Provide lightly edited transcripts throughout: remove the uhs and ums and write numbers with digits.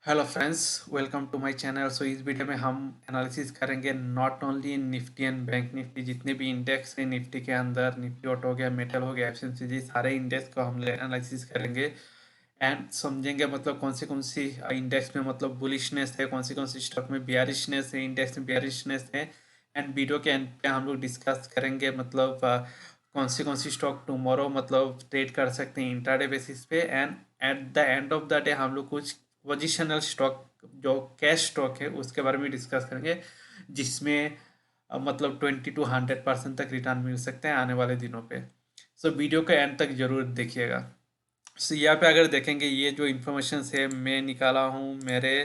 Hello friends, welcome to my channel. So इस वीडियो में हम एनालिसिस करेंगे not only Nifty and bank Nifty, जितने भी इंडेक्स हैं निफ्टी के अंदर, निफ्टी ऑटो हो गया, मेटल हो गया, एफएमसीजी, सारे इंडेक्स को हम एनालिसिस करेंगे एंड समझेंगे मतलब कौन सी इंडेक्स में मतलब बुलिशनेस है, कौन सी स्टॉक में बियरिशनेस है, इंडेक्स में बियरिशनेस है। एंड वीडियो के एंड पे हम लोग डिस्कस करेंगे मतलब कौन सी स्टॉक टुमारो मतलब ट्रेड कर सकते हैं इंट्राडे बेसिस पे। And at the end of the day हम लोग कुछ पोजिशनल स्टॉक जो कैश स्टॉक है उसके बारे में डिस्कस करेंगे, जिसमें मतलब 20 to 100% तक रिटर्न मिल सकते हैं आने वाले दिनों पे। सो वीडियो के एंड तक जरूर देखिएगा। सो यहाँ पे अगर देखेंगे, ये जो इन्फॉर्मेशन है मैं निकाला हूँ मेरे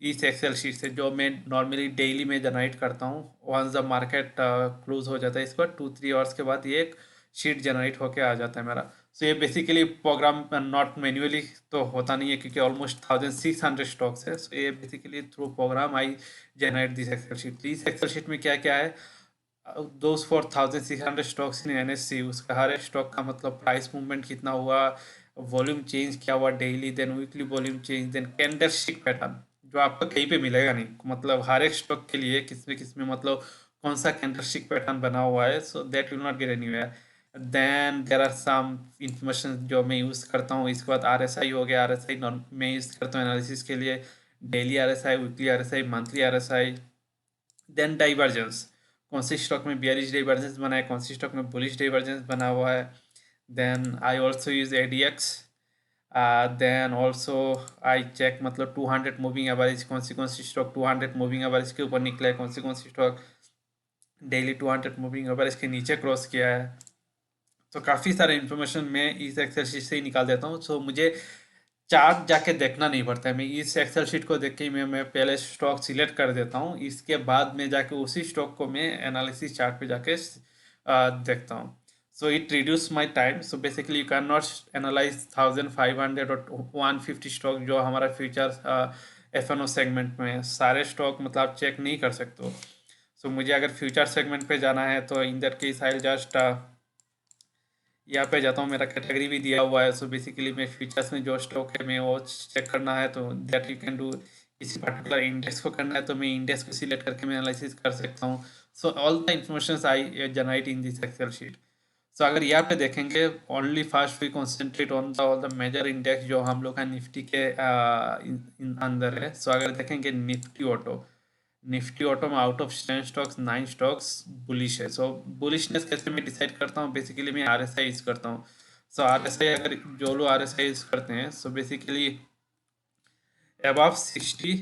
इस एक्सेल शीट से, जो मैं नॉर्मली डेली में जनरेट करता हूँ। वंस द मार्केट क्लोज हो जाता है, इसको 2-3 आवर्स के बाद ये एक शीट जनरेट होके आ जाता है मेरा। सो ये बेसिकली प्रोग्राम नॉट मैन्युअली तो होता नहीं है, क्योंकि ऑलमोस्ट 1600 स्टॉक्स है। सो ये basically through program I generate this Excel sheet. इस एक्सेल शीट में क्या क्या है, those for 1600 stocks in NSC, उसका हर एक स्टॉक का मतलब प्राइस मूवमेंट कितना हुआ, वॉल्यूम चेंज क्या हुआ daily, then weekly volume change, then candlestick pattern, जो आपको कहीं पे मिलेगा नहीं। मतलब हर एक स्टॉक के लिए किसमें मतलब कौन सा कैंडल स्टिक पैटर्न बना हुआ है, so that will not get anywhere. Then there are some information जो मैं यूज़ करता हूँ। इसके बाद आरएसआई हो गया। आरएसआई मैं यूज़ करता हूँ एनालिसिस के लिए, daily RSI, weekly RSI, monthly RSI. Then divergence, कौन सी स्टॉक में बियरिश डाइवर्जेंस बना है, कौन सी स्टॉक में बुलिश डाइवर्जेंस बना हुआ है। Then I also use ADX. Then also I check मतलब 200 मूविंग एवरेज, कौन सी स्टॉक 200 मूविंग एवरेज के ऊपर निकला है, कौन सी स्टॉक डेली 200 मूविंग एवरेज के नीचे क्रॉस किया है। तो काफ़ी सारे इन्फॉर्मेशन मैं इस एक्सेल शीट से ही निकाल देता हूँ। सो मुझे चार्ट जाके देखना नहीं पड़ता है। मैं इस एक्सेल शीट को देख के ही मैं पहले स्टॉक सिलेक्ट कर देता हूँ। इसके बाद में जाके उसी स्टॉक को मैं एनालिसिस चार्ट पे जाके देखता हूँ। So it reduce my time. So basically you can not analyse 1500 और 150 स्टॉक, जो हमारा future F N O segment में है। सारे स्टॉक मतलब आप चेक नहीं कर सकते हो। सो मुझे अगर फ्यूचर सेगमेंट पे जाना है तो in that case I just यहाँ पे जाता हूँ। मेरा कैटेगरी भी दिया हुआ है। सो बेसिकली मैं फ्यूचर्स में जो स्टॉक है मैं वो चेक करना है तो दैट यू कैन डू। किसी पर्टिकुलर इंडेक्स को करना है तो मैं इंडेक्स को सिलेक्ट करके मैं एनालिसिस कर सकता हूँ। So all the information I generate in this Excel sheet. So अगर यहाँ पे देखेंगे, only first we concentrate on the all the major index जो हम लोग का निफ्टी के अंदर है। सो अगर देखेंगे निफ्टी ऑटो में out of 10 stocks 9 stocks bullish है। सो बुलिशनेस कैसे मैं डिसाइड करता हूँ, बेसिकली मैं आरएसआई यूज करता हूँ। सो आरएसआई, अगर जो लोग आरएसआई यूज करते हैं, सो बेसिकली अबव 60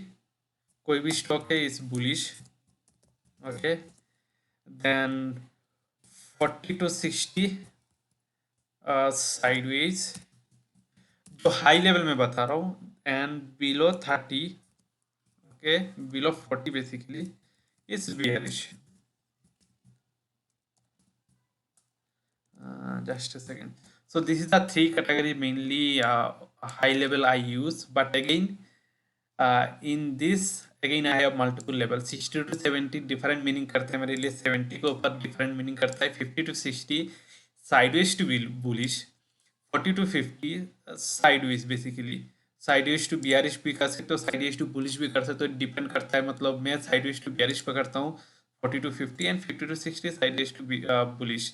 कोई भी स्टॉक है is bullish. Okay, then 40 to 60 sideways, जो हाई लेवल में बता रहा हूँ, and below 30, okay, below 40 basically is bearish. Just a second. So this is the three category mainly high level I use, but again in this again I have multiple levels. 60 to 70 different meaning करते हैं मेरे लिए, 70 के ऊपर different meaning करता है, 50 to 60 sideways to bullish, 40 to 50 sideways basically, sideways to bearish भी कर सकते हो, साइडवेज टू बुलिश भी कर सकते हो, डिपेंड करता है। मतलब मैं साइडवेज टू बियरिश पकड़ता हूँ 40 to 50, and 50 to 60 sideways to bullish,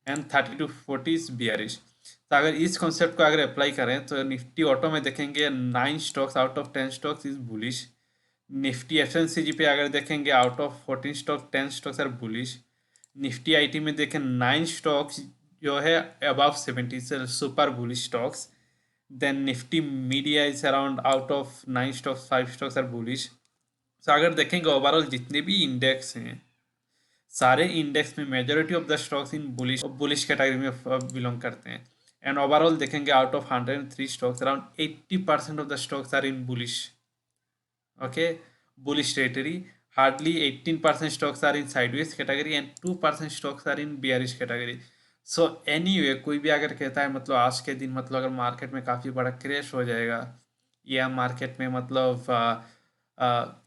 and 30 to 40 is bearish. तो अगर इस कॉन्सेप्ट को अगर अप्लाई करें तो निफ्टी ऑटो में देखेंगे 9 stocks out of 10 stocks is bullish. Nifty FMCG पे अगर देखेंगे आउट ऑफ 14 stock 10 stocks are bullish. Nifty IT में देखें 9 स्टॉक्स जो है अबव 70 से super bullish stocks. Then Nifty media is around out of 9 stocks 5 stocks are bullish. तो अगर देखेंगे ओवरऑल जितने भी इंडेक्स हैं, सारे इंडेक्स में majority of the stocks in bullish category में बिलोंग करते हैं। एंड ओवरऑल देखेंगे out of 103 stocks around 80% of the stocks are in bullish. Okay, bullish territory. Hardly 18% stocks are in sideways category and 2% stocks are in bearish category. So anyway कोई भी अगर कहता है मतलब आज के दिन मतलब अगर मार्केट में काफ़ी बड़ा क्रैश हो जाएगा, या मार्केट में मतलब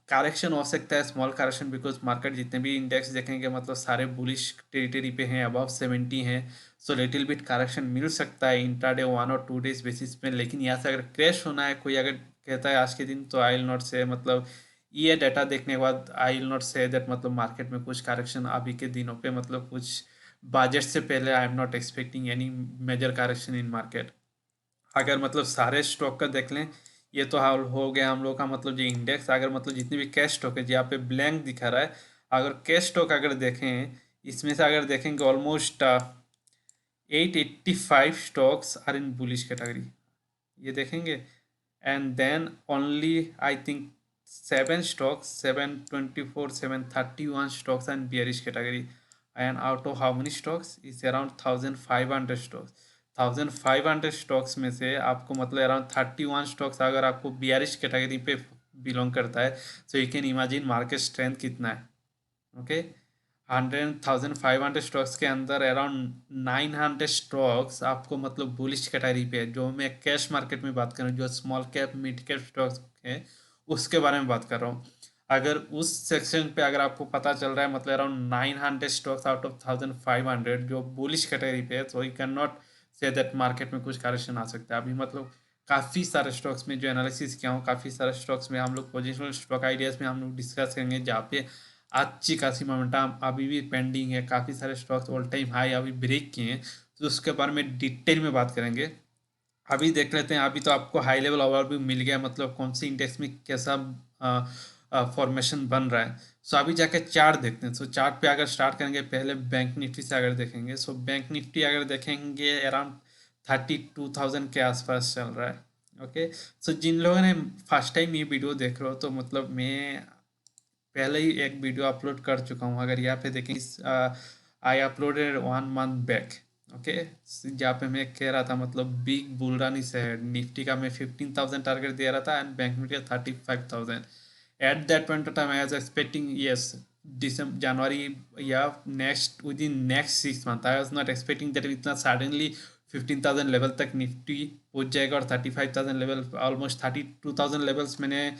करेक्शन हो सकता है, स्मॉल करेक्शन, बिकॉज मार्केट जितने भी इंडेक्स देखेंगे मतलब सारे बुलिश टेरिटरी पे हैं, अबव 70 हैं। सो लिटिल बिट करेक्शन मिल सकता है इंट्राडे 1 और 2 डेज बेसिस पे, लेकिन यहाँ से अगर क्रैश होना है, कोई अगर कहता है आज के दिन, तो आई विल नॉट से, मतलब ये डाटा देखने के बाद I will not say that मतलब मार्केट में कुछ करेक्शन अभी के दिनों पे, मतलब कुछ बजट से पहले I am not expecting any major correction in market. अगर मतलब सारे स्टॉक का देख लें, ये तो हाल हो गया हम लोग का, मतलब जो इंडेक्स, अगर मतलब जितने भी कैश स्टॉक है, यहाँ पे ब्लैंक दिखा रहा है, अगर कैश स्टॉक अगर देखें, इसमें से अगर देखेंगे almost 885 stocks are in bullish category, ये देखेंगे। And then only I think 7 stocks, 724, 731 stocks and bearish category. And out of how many stocks? It's around 1500 stocks. 1500 stocks में से आपको मतलब अराउंड 31 स्टॉक्स अगर आपको बियरिश कैटेगरी पे बिलोंग करता है, so you can imagine market strength कितना है। ओके, 100,500 स्टॉक्स के अंदर अराउंड 900 स्टॉक्स आपको मतलब बुलिश कैटेगरी पे है। जो मैं कैश मार्केट में बात कर रहा हूँ, जो small cap mid cap stocks है, उसके बारे में बात कर रहा हूँ। अगर उस सेक्शन पे अगर आपको पता चल रहा है मतलब अराउंड 900 स्टॉक्स आउट ऑफ 1500 जो बुलिश कैटेगरी पे है, तो you can not say that market में कुछ करेक्शन आ सकता है। अभी मतलब काफ़ी सारे स्टॉक्स में जो एनालिसिस किया हूँ, काफ़ी सारे स्टॉक्स में हम लोग पोजिशनल स्टॉक आइडियाज़ में हम लोग डिस्कस करेंगे, जहाँ पे अच्छी खासी मोमेंटम अभी भी पेंडिंग है, काफ़ी सारे स्टॉक्स ऑल टाइम हाई अभी ब्रेक किए हैं, तो उसके बारे में डिटेल में बात करेंगे। अभी देख लेते हैं, अभी तो आपको हाई लेवल ओवरव्यू मिल गया मतलब कौन सी इंडेक्स में कैसा फॉर्मेशन बन रहा है। सो अभी जाके चार्ट देखते हैं। सो चार्ट पे अगर स्टार्ट करेंगे, पहले बैंक निफ्टी से अगर देखेंगे, सो बैंक निफ्टी अगर देखेंगे अराउंड 32,000 के आसपास चल रहा है। ओके, सो जिन लोगों ने फर्स्ट टाइम ये वीडियो देख रहे हो, तो मतलब मैं पहले ही एक वीडियो अपलोड कर चुका हूँ। अगर यहाँ पे देखें, I uploaded 1 month back. Okay, जहाँ पे मैं कह रहा था मतलब big bull run is ahead, Nifty का मैं 15,000 टारगेट दे रहा था and bank Nifty 35,000। At that point of time I was expecting, yes, December January या next within next 6 month, I was not expecting that इतना suddenly 15,000 level तक Nifty पहुंच जाएगा, और 35,000 लेवल, ऑलमोस्ट 32,000 लेवल्स मैंने,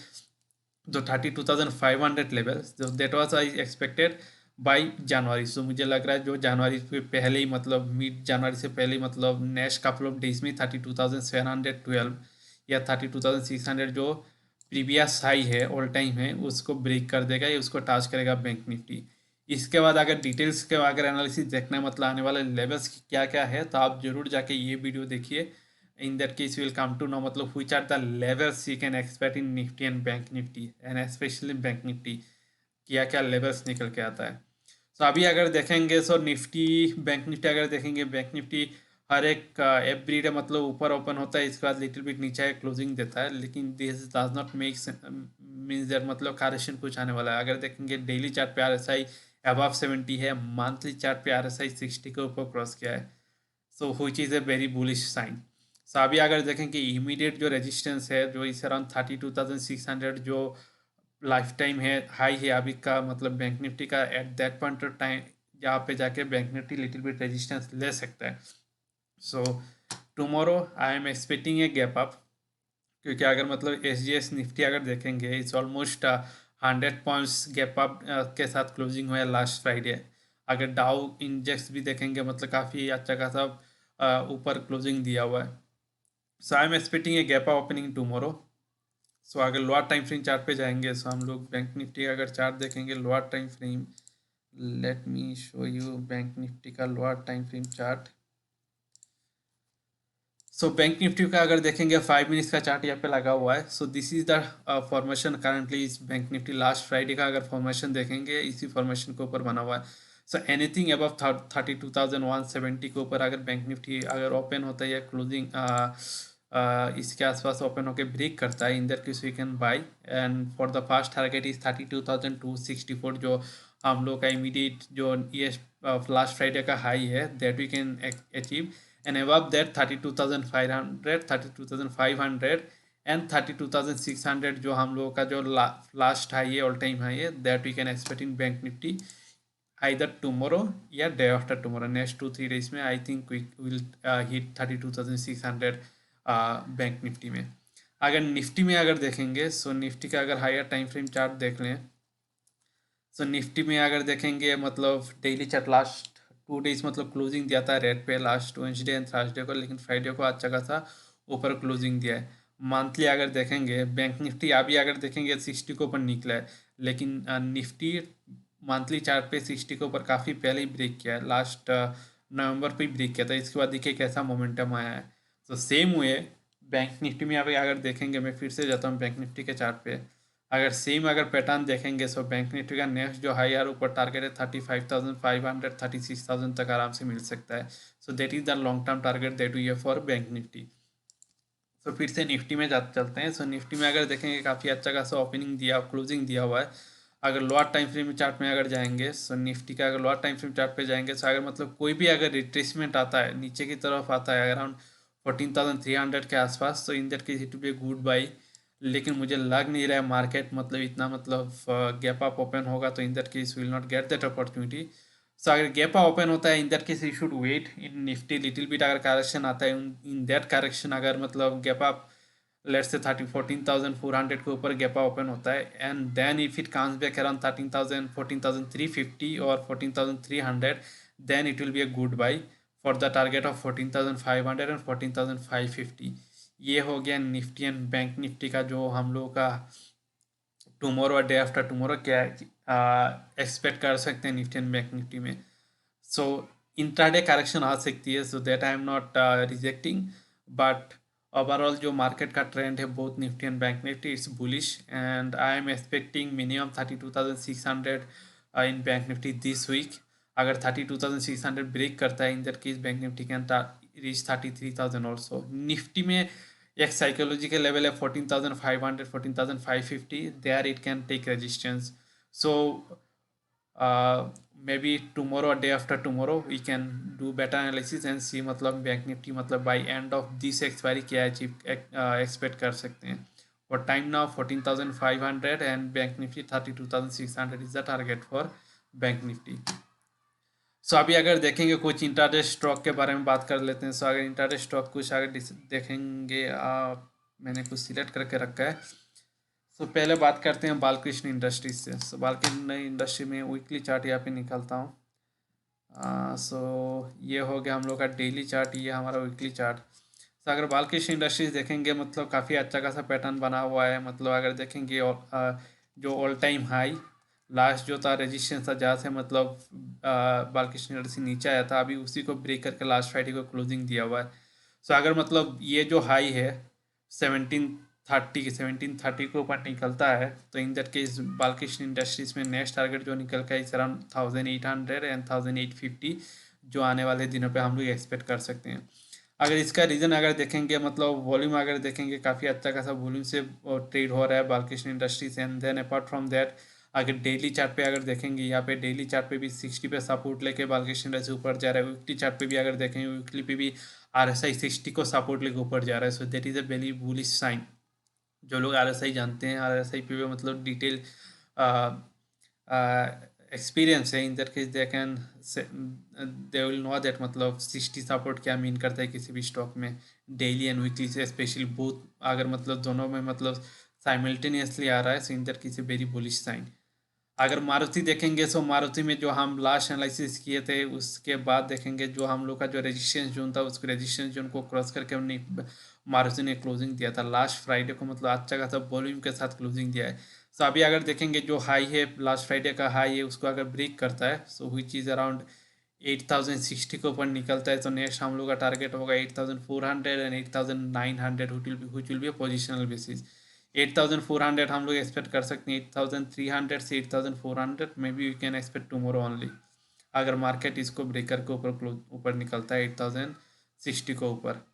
जो 32,500 लेवल्स, जो that was I expected by January. So मुझे लग रहा है जो जनवरी से पहले ही, मतलब मिड जनवरी से पहले ही, मतलब नेक्स्ट कपल ऑफ डेज में 32,712 या 32,600 जो प्रीवियस हाई है, ऑल टाइम है, उसको ब्रेक कर देगा या उसको टच करेगा बैंक निफ्टी। इसके बाद अगर डिटेल्स के अगर एनालिसिस देखना है, मतलब आने वाले लेवल्स क्या क्या है, तो आप जरूर जाके ये वीडियो देखिए। In that case you will come to know मतलब which are the levels you can expect in Nifty and Bank Nifty, and especially Bank Nifty क्या क्या लेवल्स निकल के आता है। सो अभी अगर देखेंगे, सो निफ्टी बैंक निफ्टी अगर देखेंगे, बैंक निफ्टी हर एक एवरी डे मतलब ऊपर ओपन होता है, इसके बाद लिटिल बिट नीचे क्लोजिंग देता है, लेकिन this does not make means that मतलब करेक्शन कुछ आने वाला है। अगर देखेंगे डेली चार्ट पे RSI अबव 70 है, मंथली चार्ट पे RSI 60 के ऊपर क्रॉस किया है, so which is a very bullish sign. So अभी अगर देखें कि इमीडिएट जो रेजिस्टेंस है, जो इस अराउंड 32,600 जो लाइफ टाइम है हाई है अभी का, मतलब बैंक निफ्टी का, eight that point of time जहाँ पे जाके bank Nifty little bit resistance ले सकता है। So tomorrow I am expecting a gap up, क्योंकि अगर मतलब SGX निफ्टी अगर देखेंगे, it's almost 100 points gap up के साथ क्लोजिंग हुआ है लास्ट फ्राइडे। अगर डाउ इंडेक्स भी देखेंगे, मतलब काफ़ी अच्छा खासा ऊपर क्लोजिंग दिया हुआ है। So I am expecting a gap up opening tomorrow. So अगर लोअर टाइम फ्रेम चार्ट पे जाएंगे, सो हम लोग बैंक निफ्टी का अगर चार्ट देखेंगे lower time frame, let me show you Bank Nifty का lower time frame chart. So Bank Nifty का अगर देखेंगे 5 मिनट्स का चार्ट यहाँ पे लगा हुआ है। So this is the formation currently इस बैंक निफ्टी। लास्ट फ्राइडे का अगर फॉर्मेशन देखेंगे, इसी फॉर्मेशन के ऊपर बना हुआ है। सो एनीथिंग अबव 32,170 के ऊपर अगर बैंक निफ्टी अगर ओपन होता है या क्लोजिंग इसके आसपास ओपन होकर ब्रेक करता है, in that case we can buy, and for the first target is 32,264 जो हम लोग का इमीडिएट जो ये लास्ट फ्राइडे का हाई है, that we can achieve, and above that 32,500, 32,500 and 32,600 जो हम लोगों का जो लास्ट हाई है, ऑल टाइम हाई है, that we can expect in bank Nifty either tomorrow या day after tomorrow. Next 2-3 days में I think we will hit 32,600 Bank Nifty में। अगर निफ्टी में अगर देखेंगे, सो निफ्टी का अगर हायर टाइम फ्रेम चार्ट देख लें, सो निफ्टी में अगर देखेंगे मतलब डेली चार्ट लास्ट 2 डेज मतलब क्लोजिंग दिया था रेड पे लास्ट वेंसडे एंड थर्सडे को, लेकिन फ्राइडे को अच्छा खासा ऊपर क्लोजिंग दिया है। मंथली अगर देखेंगे बैंक निफ्टी अभी अगर देखेंगे 60 के ऊपर निकला है, लेकिन निफ्टी मंथली चार्ट पे 60 के ऊपर काफ़ी पहले ही ब्रेक किया है, लास्ट नवंबर पे ही ब्रेक किया था। इसके बाद देखिए कैसा मोमेंटम आया है। तो सेम हुए बैंक निफ्टी में अभी अगर देखेंगे, मैं फिर से जाता हूँ बैंक निफ्टी के चार्ट पे, अगर सेम अगर पैटर्न देखेंगे सो बैंक निफ्टी का नेक्स्ट जो हाई यार ऊपर टारगेट है 35,500 36,000 तक आराम से मिल सकता है। So that is the long term target that we have for Bank Nifty. So फिर से निफ्टी में चलते हैं। सो निफ्टी में अगर देखेंगे काफ़ी अच्छा खासा ओपनिंग दिया क्लोजिंग दिया हुआ है। अगर लोअर टाइम फ्रेम चार्ट में अगर जाएंगे, सो निफ्टी का अगर लोअर टाइम फ्रेम चार्ट पे जाएंगे, सो अगर मतलब कोई भी अगर रिट्रेसमेंट आता है नीचे की तरफ आता है अराउंड 14,300 के आसपास, तो in that case it will be good by. लेकिन मुझे लग नहीं रहा है मार्केट मतलब इतना मतलब गैप अप ओपन होगा, तो in that case will not get that opportunity. So अगर गैप अप ओपन होता है in that case you should wait in Nifty little bit. अगर करेक्शन आता है इन दैट करेक्शन अगर मतलब गैप अप लेट्स से 14,400 के ऊपर गैपा ओपन होता है, and then if it comes back around 13,000 14,350 और 14,300, then it will be a good buy for the target of 14,500 and 14,550। ये हो गया निफ्टी एंड बैंक निफ्टी का जो हम लोगों का टुमारो और डे आफ्टर टुमारो क्या एक्सपेक्ट कर सकते हैं निफ्टी एंड बैंक निफ्टी में। सो इंट्राडे करेक्शन आ सकती है, so that I am not rejecting, but overall जो मार्केट का ट्रेंड है both Nifty and bank Nifty it's bullish, and I am expecting minimum 32,600 in bank Nifty this week. अगर 32,600 ब्रेक करता है in that case bank Nifty can reach 33,000 also. निफ्टी में एक psychological level है 14,500 14,550, there it can take resistance. So maybe tomorrow or day after tomorrow we can do better analysis and see मतलब Bank Nifty मतलब by end of this expiry क्या achieve expect कर सकते हैं। for time now 14,500 and Bank Nifty 32,600 is the target for Bank Nifty. So अभी अगर देखेंगे कुछ इंट्राडे स्टॉक के बारे में बात कर लेते हैं। सो अगर इंट्राडे स्टॉक कुछ अगर देखेंगे, मैंने कुछ सिलेक्ट करके रखा है। सो पहले बात करते हैं बालकृष्ण इंडस्ट्रीज से। सो बालकृष्ण इंडस्ट्री में वीकली चार्ट यहाँ पे निकालता हूँ। सो ये हो गया हम लोग का डेली चार्ट, ये हमारा वीकली चार्ट। सो अगर बालकृष्ण इंडस्ट्रीज देखेंगे मतलब काफ़ी अच्छा खासा पैटर्न बना हुआ है। मतलब अगर देखेंगे जो ऑल टाइम हाई लास्ट जो था रेजिस्टेंस था जहाँ से मतलब बालकृष्ण इंडस्ट्री नीचे आया था, अभी उसी को ब्रेक करके लास्ट फ्राइडे को क्लोजिंग दिया हुआ है। सो अगर मतलब ये जो हाई है 1730 के ऊपर निकलता है, तो in that case Balkrishna industries में नेक्स्ट टारगेट जो निकल का इस अराउंड 1,800 एंड 1,850 जो आने वाले दिनों पे हम लोग एक्सपेक्ट कर सकते हैं। अगर इसका रीज़न अगर देखेंगे मतलब वॉल्यूम अगर देखेंगे काफ़ी अच्छा खासा वॉल्यूम से ट्रेड हो रहा है Balkrishna Industries. And then apart from that अगर डेली चार्ट पे अगर देखेंगे, यहाँ पे डेली चार्ट पे भी 60 पे सपोर्ट लेके बालकृष्ण इंडस्ट्री ऊपर जा रहा है। वीकली चार्ट पे भी अगर देखेंगे, वीकली पे भी RSI 60 को सपोर्ट लेके ऊपर जा रहा है। So that is a very bullish sign. जो लोग RSI जानते हैं, RSI पे भी मतलब डिटेल एक्सपीरियंस है, in that case they will know that मतलब 60 सपोर्ट क्या मीन करता है किसी भी स्टॉक में डेली एंड वीकली से, स्पेशली बोथ अगर मतलब दोनों में मतलब साइमल्टेनियसली आ रहा है। So in that case very bullish sign. अगर मारुति देखेंगे, सो मारुति में जो हम लास्ट एनालिसिस किए थे उसके बाद देखेंगे जो हम लोग का जो रेजिस्टेंस जोन था उसको रेजिस्टेंस जोन को क्रॉस करके हमने मारुति ने क्लोजिंग दिया था लास्ट फ्राइडे को, मतलब अच्छा खासा वॉल्यूम के साथ क्लोजिंग दिया है। सो अभी अगर देखेंगे जो हाई है लास्ट फ्राइडे का हाई है उसको अगर ब्रेक करता है, सो विच इज़ अराउंड 8,060 के ऊपर निकलता है, तो नेक्स्ट हम लोग का टारगेट होगा 8,400 and 8,900 which will be positional basis. 8,400 हम लोग एक्सपेक्ट कर सकते हैं। 8,300 से 8,400 maybe we can expect tomorrow only, अगर मार्केट इसको ब्रेकर के ऊपर निकलता है 8,060 को ऊपर।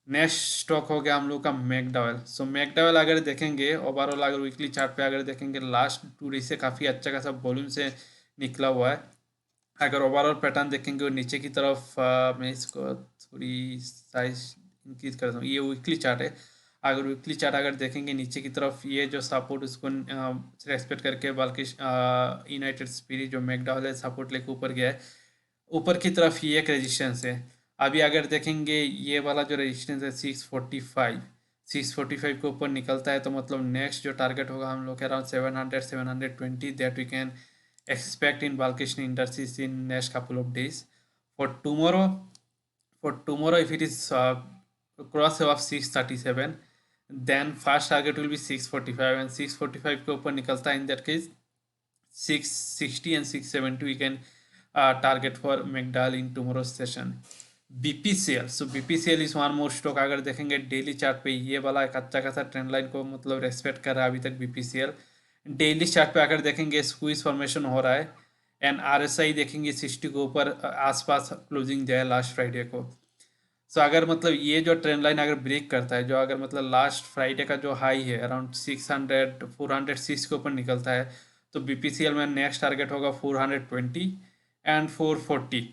नेक्स्ट स्टॉक हो गया हम लोग का मैकडॉवेल। सो मैकडॉवेल अगर देखेंगे ओवरऑल अगर वीकली चार्ट पे अगर देखेंगे लास्ट 2 डेज से काफ़ी अच्छा खासा वॉल्यूम से निकला हुआ है। अगर ओवरऑल पैटर्न देखेंगे नीचे की तरफ मैं इसको थोड़ी साइज इंक्रीज करता हूँ, ये वीकली चार्ट है। अगर वीकली चार्ट अगर देखेंगे नीचे की तरफ ये जो सपोर्ट उसको रेस्पेक्ट करके बल्कि यूनाइटेड स्पिरिट जो मैकडॉवेल है सपोर्ट लेके ऊपर गया है, ऊपर की तरफ ये एक रेजिस्टेंस है। अभी अगर देखेंगे ये वाला जो रेजिस्टेंस है 645, 645 के ऊपर निकलता है तो मतलब नेक्स्ट जो टारगेट होगा हम लोग के around 700 720 that we can expect in Balkrishna Industries in next couple of days. For tomorrow, if it is cross above 637, then first target will be 645 and 645 के ऊपर निकलता है in that case 660 and 670 we can target for McDowell in tomorrow's session. BPCL, so BPCL is one more stock. अगर देखेंगे daily chart पे ये वाला एक अच्छा खासा ट्रेंड लाइन को मतलब रेस्पेक्ट कर रहा है अभी तक BPCL. डेली चार्ट पे अगर देखेंगे स्क्वीज फॉर्मेशन हो रहा है एंड RSI देखेंगे 60 के ऊपर आसपास क्लोजिंग दिया है लास्ट फ्राइडे को. सो अगर मतलब ये जो ट्रेंड लाइन अगर ब्रेक करता है, जो अगर मतलब लास्ट फ्राइडे का जो हाई है अराउंड 600 406 के ऊपर निकलता है तो BPCL में नेक्स्ट टारगेट होगा 420 एंड 440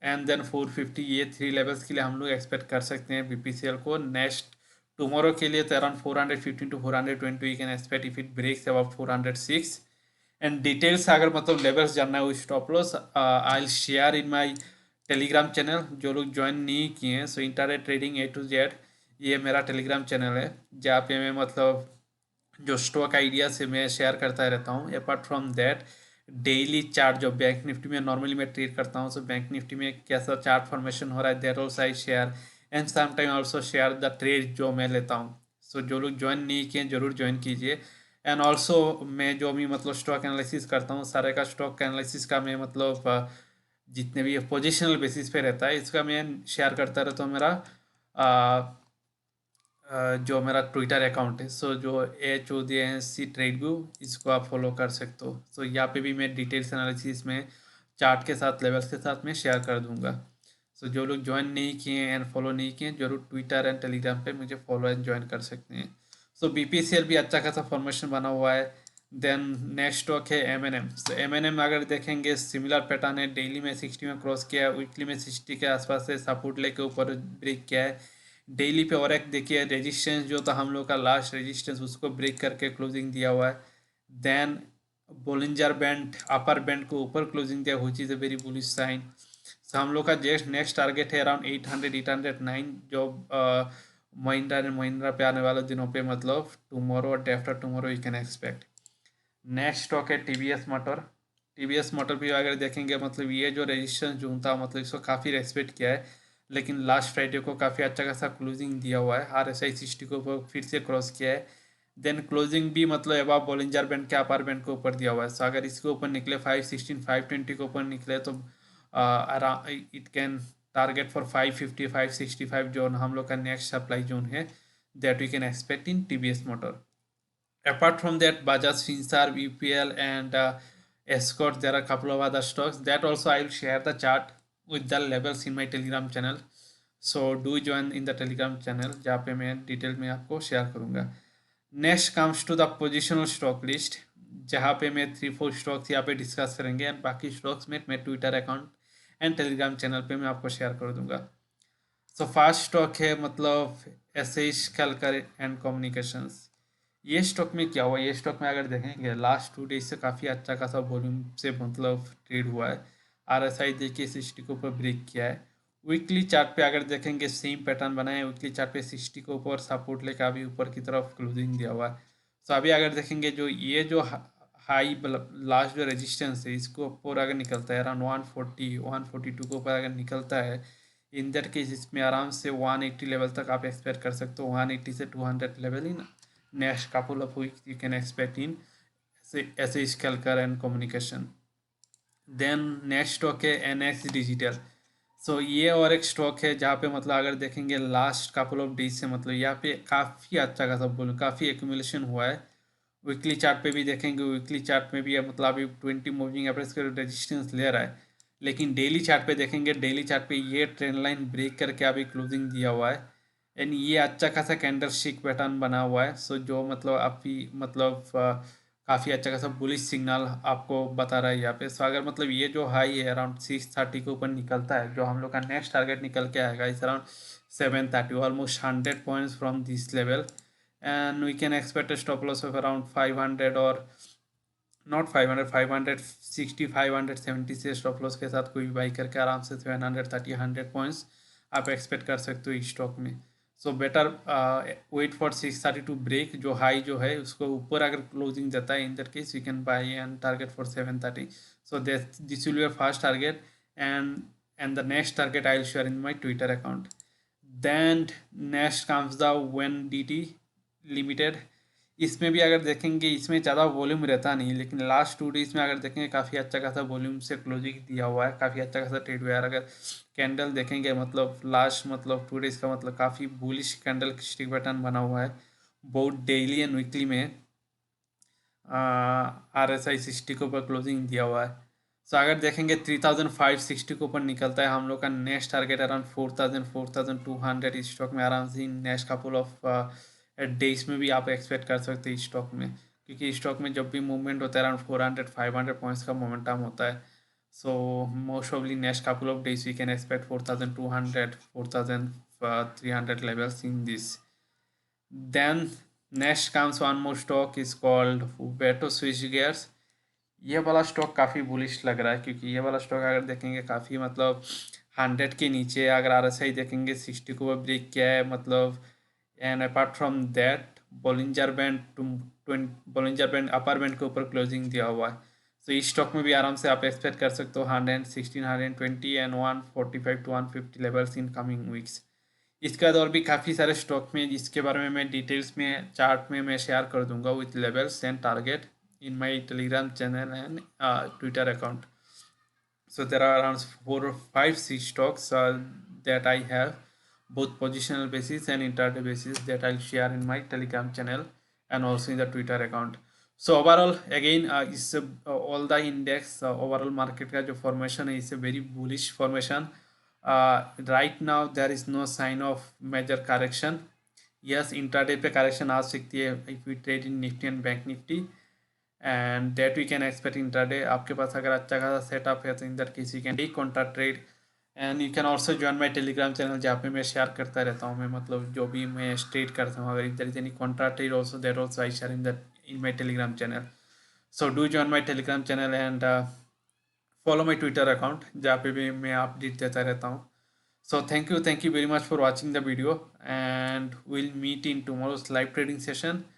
एंड देन 450. ये 3 लेवल्स के लिए हम लोग एक्सपेक्ट कर सकते हैं BPCL को. नेक्स्ट टुमारो के लिए तो around 415 to 420 we can expect if it breaks about 406. And details अगर मतलब लेवल्स जानना है वो stop loss I will share in my Telegram channel. जो लोग ज्वाइन नहीं किए हैं so internet trading A to Z ये मेरा टेलीग्राम चैनल है जहाँ पे मैं मतलब जो स्टॉक आइडिया से मैं शेयर करता रहता हूँ. Apart from that daily chart जो बैंक निफ्टी में नॉर्मली मैं ट्रेड करता हूँ, सो बैंक निफ्टी में कैसा चार्ट फॉर्मेशन हो रहा है that also I share and sometime also share the trade जो मैं लेता हूँ. सो जो लोग ज्वाइन नहीं किए जरूर ज्वाइन कीजिए. एंड ऑल्सो मैं जो भी मतलब स्टॉक एनालिसिस करता हूँ सारे का स्टॉक एनालिसिस का मैं मतलब जितने भी पोजिशनल बेसिस पे रहता है इसका मैं शेयर करता रहता हूँ. मेरा जो मेरा ट्विटर अकाउंट है सो जो HODNC ट्रेड व्यू इसको आप फॉलो कर सकते हो. सो यहाँ पे भी मैं डिटेल्स एनालिसिस में चार्ट के साथ लेवल्स के साथ मैं शेयर कर दूंगा. सो जो लोग ज्वाइन नहीं किए एंड फॉलो नहीं किए जरूर ट्विटर एंड टेलीग्राम पे मुझे फॉलो एंड ज्वाइन कर सकते हैं. सो BPCL भी अच्छा खासा फॉर्मेशन बना हुआ है. देन नेक्स्ट स्टॉक है M&M. सो M&M अगर देखेंगे सिमिलर पैटर्न है. डेली में 60 में क्रॉस किया है, वीकली में 60 के आसपास से सपोर्ट लेके ऊपर ब्रेक किया है. डेली पे और एक देखिए रेजिस्टेंस जो था हम लोग का लास्ट रेजिस्टेंस उसको ब्रेक करके क्लोजिंग दिया हुआ है. Then Bollinger band upper band को ऊपर क्लोजिंग दिया which is a very bullish sign. So हम लोग का जस्ट नेक्स्ट टारगेट है अराउंड 800 809 जो महिंद्रा एंड महिंद्रा पे आने वाले दिनों पे मतलब टुमारो और day after tomorrow you can expect. Next stock है TVS मोटर. TVS मोटर भी अगर देखेंगे मतलब ये जो रेजिस्टेंस जोन था मतलब इसको काफ़ी रेस्पेक्ट किया है लेकिन लास्ट फ्राइडे को काफ़ी अच्छा खासा क्लोजिंग दिया हुआ है. RSI 60 को फिर से क्रॉस किया है. देन क्लोजिंग भी मतलब अबाव बॉलिंजर बैंड के अपर बैंड के ऊपर दिया हुआ है. सो अगर इसके ऊपर निकले 516 520 के ऊपर निकले तो it can target for 550 565 zone हम लोग का नेक्स्ट सप्लाई जोन है that we can expect in TVS motor. Apart from that, Bajaj Finserv, UPL, and Escort, there are a couple of other stocks that also I will share the chart with the levels in my Telegram channel. So do join in the Telegram channel जहाँ पे मैं detail में आपको share करूँगा. Next comes to the positional stock list जहाँ पे मैं 3-4 stocks यहाँ पे डिस्कस करेंगे एंड बाकी स्टॉक्स में मैं Twitter account and Telegram channel पे मैं आपको शेयर कर दूंगा. सो फर्स्ट स्टॉक है मतलब एसएच कैलकर एंड कम्युनिकेशंस. ये स्टॉक में क्या हुआ, ये स्टॉक में अगर देखेंगे लास्ट 2 डेज से काफ़ी अच्छा खासा वॉल्यूम से मतलब ट्रेड हुआ है. RSI देखिए 60 के ऊपर ब्रेक किया है. वीकली चार्ट पे अगर देखेंगे सेम पैटर्न बना है. वीकली चार्ट पे 60 के ऊपर सपोर्ट लेकर अभी ऊपर की तरफ क्लोजिंग दिया हुआ है. तो अभी अगर देखेंगे जो ये जो हाई लास्ट जो रेजिस्टेंस है इसको ऊपर अगर निकलता है अराउंड 140 142 के ऊपर अगर निकलता है इन दैट केस इसमें आराम से 180 लेवल तक आप एक्सपेक्ट कर सकते हो. 180 से 200 level in next couple of weeks you can expect in SH Calcar and communication. Then next stock है NX Digital. सो ये और एक स्टॉक है जहाँ पे मतलब अगर देखेंगे लास्ट कपल ऑफ डेज से मतलब यहाँ पे काफ़ी अच्छा खासा बोलूँ काफ़ी एक्यूमुलेशन हुआ है. वीकली चार्ट पे भी देखेंगे वीकली चार्ट में भी मतलब अभी 20 मूविंग एवरेज का रेजिस्टेंस ले रहा है. लेकिन डेली चार्ट पे देखेंगे डेली चार्ट पे ये ट्रेंड लाइन ब्रेक करके अभी क्लोजिंग दिया हुआ है एंड ये अच्छा खासा कैंडल स्टिक पैटर्न बना हुआ है. सो जो मतलब अभी मतलब काफ़ी अच्छा खासा बुलिश सिग्नल आपको बता रहा है यहाँ पे. सो अगर मतलब ये जो हाई है अराउंड 630 के ऊपर निकलता है जो हम लोग का नेक्स्ट टारगेट निकल के आएगा इस around 730 almost 100 points from this level and we can expect stop loss of around 500 और नॉट 500 560 570 से स्टॉप लॉस के साथ कोई भी बाई करके आराम से 730 100 पॉइंट्स आप एक्सपेक्ट कर सकते हो इस स्टॉक में. So better wait for 630 to break, जो हाई जो है उसको ऊपर अगर क्लोजिंग जाता है, in that case you can buy and target for 730. So this will be a first target, and the next target I'll share in my Twitter account. Then next comes the WNDT limited. इसमें भी अगर देखेंगे, इसमें ज़्यादा volume रहता नहीं, लेकिन last 2 days में अगर देखेंगे काफ़ी अच्छा खासा वॉल्यूम से क्लोजिंग दिया हुआ है, काफ़ी अच्छा खासा ट्रेड हुआ है. अगर कैंडल देखेंगे, मतलब लास्ट मतलब 2 डेज का मतलब काफ़ी बुलिश कैंडल स्टिक पैटर्न बना हुआ है. बहुत डेली एंड वीकली में RSI 60 के ऊपर क्लोजिंग दिया हुआ है. सो अगर देखेंगे 3560 के ऊपर निकलता है, हम लोग का नेक्स्ट टारगेट अराउंड 4200 इस स्टॉक में आराम से नेक्स्ट कपल ऑफ डेज में भी आप एक्सपेक्ट कर सकते हैं इस स्टॉक में, क्योंकि इस स्टॉक में जब भी मूवमेंट होता है अराउंड 400-500 पॉइंट्स का मोमेंटम होता है. सो मोस्ट ऑफली next couple of days we can expect 4200-4300 levels in this. Then next comes one more stock is called Veto Switch Gears. ये वाला स्टॉक काफ़ी बुलिश लग रहा है, क्योंकि ये वाला स्टॉक अगर देखेंगे काफ़ी मतलब 100 के नीचे, अगर RSI देखेंगे 60 को ब्रेक किया है मतलब. And apart from that Bollinger band upper band के ऊपर क्लोजिंग दिया हुआ है. तो इस स्टॉक में भी आराम से आप एक्सपेक्ट कर सकते हो 116, 120 and 145-150 levels in coming weeks. इसके बाद और भी काफ़ी सारे स्टॉक में, जिसके बारे में मैं डिटेल्स में चार्ट में मैं शेयर कर दूंगा with levels and target in my Telegram channel and Twitter account. So there are around 4 or 5 stocks that I have, both positional basis and intraday basis, that I'll share in my Telegram channel and also in the Twitter account. So overall, again, is all the index overall market का जो formation है, is a very bullish formation. Right now there is no sign of major correction. Yes, intraday पे correction आ सकती है if we trade in Nifty and Bank Nifty, and that we can expect intraday. आपके पास अगर अच्छा खासा setup है तो in that case you can take contra trade. And you can also join my Telegram channel, जहाँ पे मैं शेयर करता रहता हूँ, मैं मतलब जो भी मैं ट्रेड करता हूँ, अगर if there is any contra trade also, that also I share in that in my Telegram channel. So do join my Telegram channel and follow my Twitter account, जहाँ पे भी मैं अपडेट देता रहता हूँ. So thank you very much for watching the video, and we'll meet in tomorrow's live trading session.